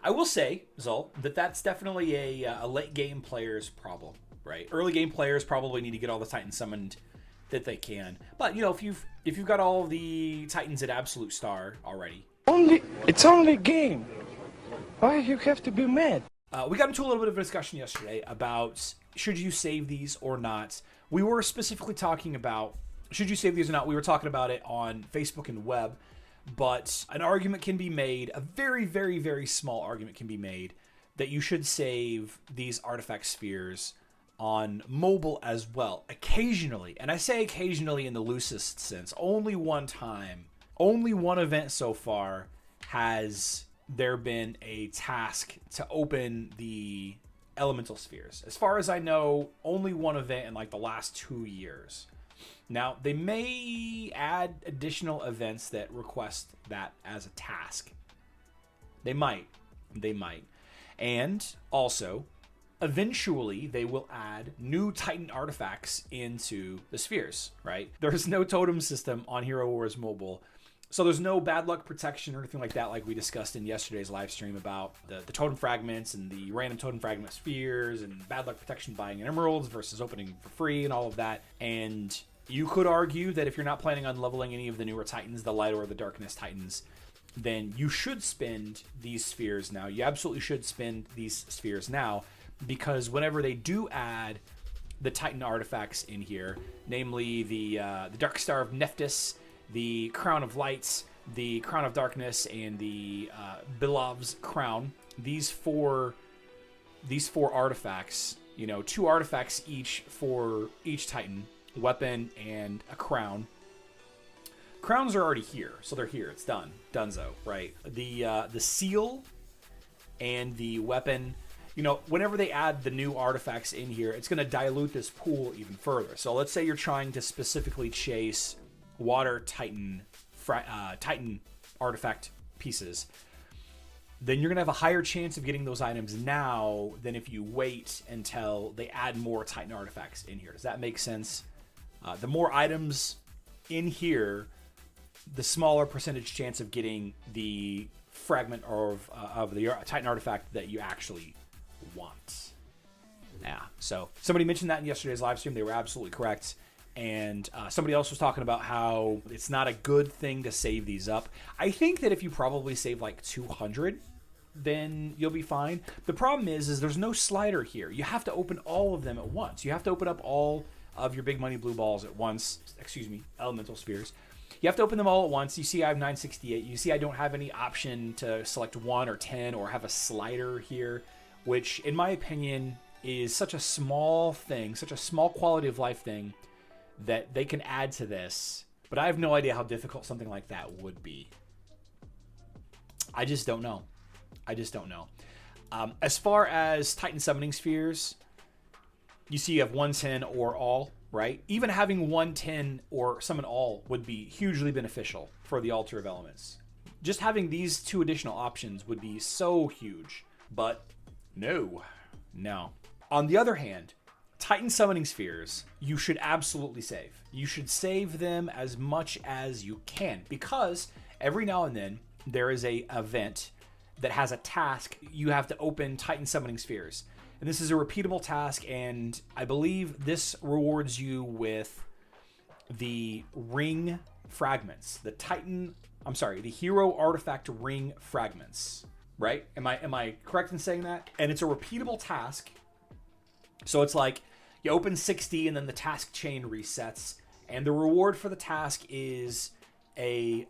I will say, Zol, that that's definitely a late game player's problem, right? Early game players probably need to get all the Titans summoned that they can. But if you've got all the Titans at Absolute Star already, It's only a game. Why you have to be mad? we got into a little bit of a discussion yesterday about should you save these or not. We were specifically talking about should you save these or not. We were talking about it on Facebook and web, but an argument can be made, a very, very, very small argument can be made, that you should save these artifact spheres on mobile as well, occasionally. And I say occasionally in the loosest sense. Only one time, only one event so far has there been a task to open the elemental spheres. As far as I know, only one event in like the last 2 years. Now, they may add additional events that request that as a task. They might. And also, eventually, they will add new Titan artifacts into the spheres, right? There's no totem system on Hero Wars Mobile. So there's no bad luck protection or anything like that, like we discussed in yesterday's live stream about the totem fragments and the random totem fragment spheres and bad luck protection buying emeralds versus opening for free and all of that. And you could argue that if you're not planning on leveling any of the newer Titans, the Light or the Darkness Titans, then you should spend these spheres now. You absolutely should spend these spheres now, because whenever they do add the Titan artifacts in here, namely the Dark Star of Nephthys, the Crown of Lights, the Crown of Darkness, and the Belov's Crown, these four artifacts, 2 artifacts each for each Titan, weapon and a crown. Crowns are already here, so they're here. It's done. Dunzo, right? The seal and the weapon, whenever they add the new artifacts in here, it's going to dilute this pool even further. So let's say you're trying to specifically chase Water Titan Titan artifact pieces, then you're going to have a higher chance of getting those items now than if you wait until they add more Titan artifacts in here. Does that make sense? The more items in here, the smaller percentage chance of getting the fragment of the Titan artifact that you actually want. Yeah, so somebody mentioned that in yesterday's live stream. They were absolutely correct. And somebody else was talking about how it's not a good thing to save these up. I think that if you probably save like 200, then you'll be fine. The problem is there's no slider here. You have to open all of them at once. You have to open up all of your big money blue balls at once. Elemental spheres. You have to open them all at once. You see I have 968. You see I don't have any option to select 1 or 10 or have a slider here, which in my opinion is such a small thing, such a small quality of life thing that they can add to this. But I have no idea how difficult something like that would be. I just don't know. As far as Titan summoning spheres, you see you have 110 or all, right? Even having 110 or summon all would be hugely beneficial for the Altar of Elements. Just having these 2 additional options would be so huge. But no. On the other hand, Titan summoning spheres, you should absolutely save. You should save them as much as you can, because every now and then there is a event that has a task. You have to open Titan summoning spheres. And this is a repeatable task, and I believe this rewards you with the ring fragments. The hero artifact ring fragments, right? Am I correct in saying that? And it's a repeatable task. So it's like you open 60 and then the task chain resets, and the reward for the task is a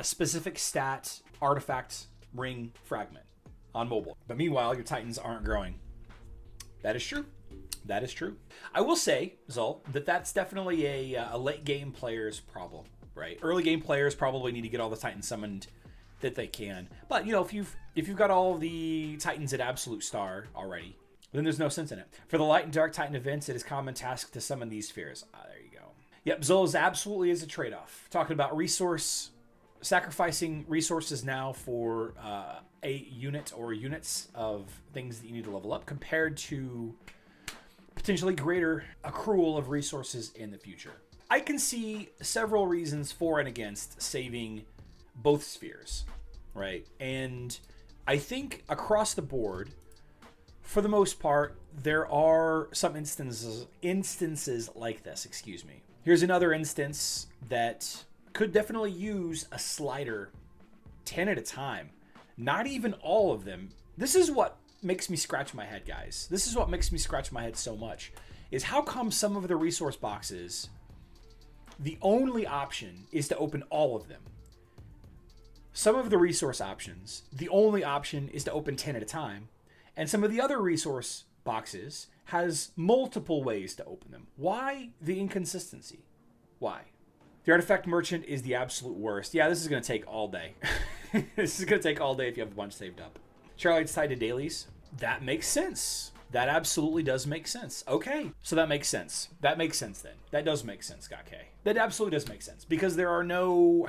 specific stat artifact ring fragment on mobile. But meanwhile, your Titans aren't growing. That is true. I will say, Zol, that that's definitely a late game player's problem, right? Early game players probably need to get all the Titans summoned that they can. But if you've got all the Titans at Absolute Star already, then there's no sense in it. For the Light and Dark Titan events, it is common task to summon these spheres. There you go. Yep, Zol absolutely is a trade-off. Talking about sacrificing resources now for a unit or units of things that you need to level up compared to potentially greater accrual of resources in the future. I can see several reasons for and against saving both spheres, right? And I think across the board, for the most part, there are some instances like this, excuse me. Here's another instance that could definitely use a slider 10 at a time. Not even all of them. This is what makes me scratch my head, guys. This is what makes me scratch my head so much, is how come some of the resource boxes, the only option is to open all of them. Some of the resource options, the only option is to open 10 at a time. And some of the other resource boxes has multiple ways to open them. Why the inconsistency? Why? The artifact merchant is the absolute worst. Yeah, this is going to take all day. This is going to take all day if you have a bunch saved up. Charlotte's tied to dailies. That makes sense. That absolutely does make sense. Okay, so that makes sense. That makes sense then. That does make sense, Scott K. That absolutely does make sense. Because there are no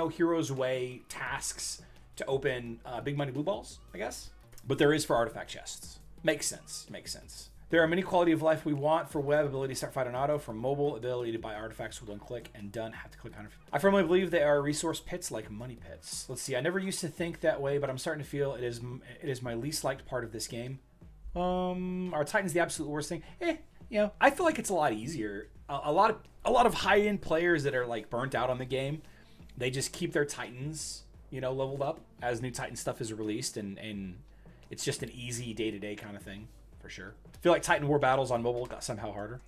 Hero's Way tasks to open big money blue balls, I guess. But there is for artifact chests. Makes sense. Makes sense. There are many quality of life we want for web, ability to start fight on auto, for mobile, ability to buy artifacts with one click, and done, have to click on it. I firmly believe they are resource pits like money pits. Let's see, I never used to think that way, but I'm starting to feel it is my least liked part of this game. Are Titans the absolute worst thing? I feel like it's a lot easier. A lot of high-end players that are like burnt out on the game, they just keep their Titans, leveled up as new Titan stuff is released, and it's just an easy day-to-day kind of thing, for sure. I feel like Titan War battles on mobile got somehow harder.